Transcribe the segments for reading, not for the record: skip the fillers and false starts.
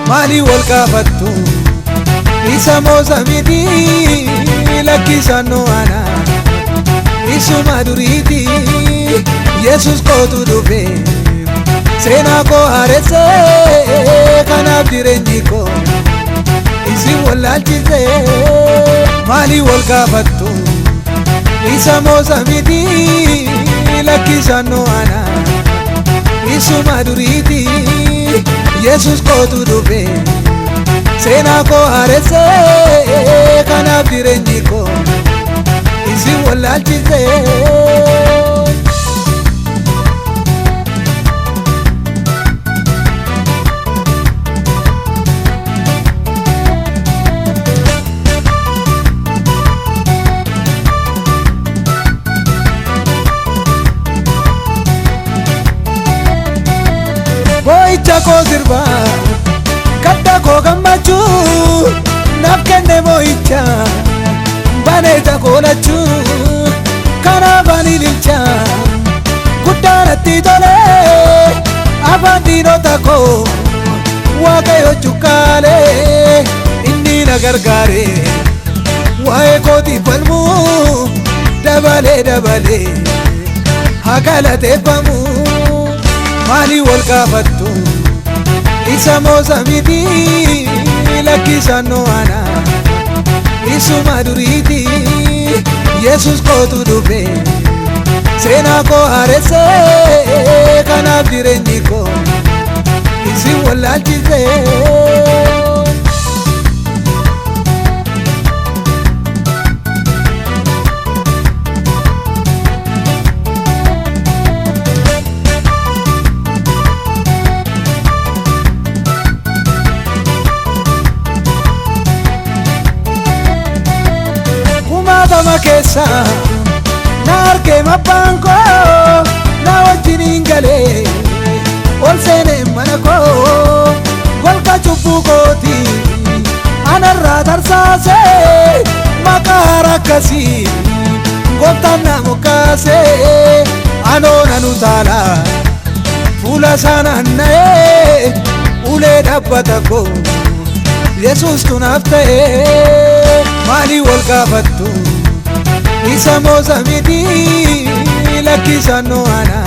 Mali wal kafattu isa mozamidi lakkisano ana isuma duriti Yesus kotu dhufe seenaa koo haaresse kanaaf jireenyi koo isin wallaalchise. Mali wal kafattu isa mozamidi lakkisano ana isuma duriti Yesus kotu dhufe seenaa koo haaresse kanaaf jireenyi koo isin wallaalchise. Boyicha koo sirba kadda koo gammachuu naaf kenne boyicha baneeta koo lachuu kanaaf ani ililcha guddaa natti tole afaan diinota koo Waaqayyo cuqqaalee inni na gargaare waa'ee kootiif falmuu dabalee dabalee haa galateeffamu. Mali wal kafattu isa mozamidi lakkisano ana isuma duriti Yesus kotu dhufe seenaa koo haaresse kanaaf jireenyi koo isin wallaalchise. Kumaatama keessa na argee mabbaan koo na wajjiniin galee ol seenee mana koo golga cubbuu kooti anarraa tarsaasee maqaa rakkasii gooftaan na mokkaasee anoo nan utaala fuula isaa naanna'ee ulee dhaabbata koo Yesuustu naaf ta'ee. Mali wal kafattu isa mozamidi lakkisano ana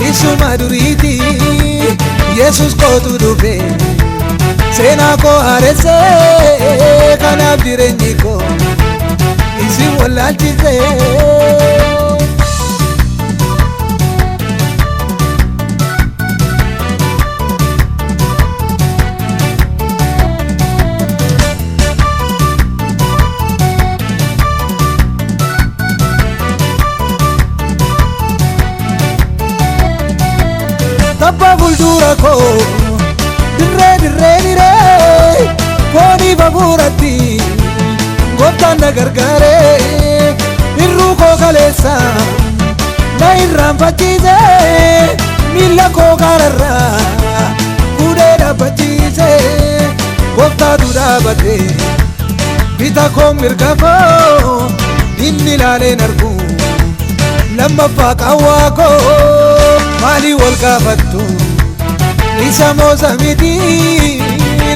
isuma duriti Yesus kotu dhufe seenaa koo haaresse kanaaf jireenyi koo isin wallaalchise. Tabba fuuldura koo dirree dirree dirree foonii babuuratti gooftaan na gargaare irruu koo kaleessa na irraanfachiise miilla koo gaararraa fuudhee dhaabbachiise gooftaatu dhaabate bita koo mirga koo inni ilaaleen argu lammaffaa qawwaa koo. Mali wal kafattu isa mozamidi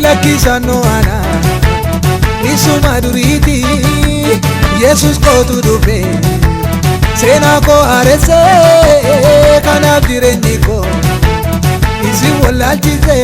lakkisano ana isuma duriti Yesus kotu dhufe seenaa koo haaresse kanaaf jireenyi koo isin wallaalchise.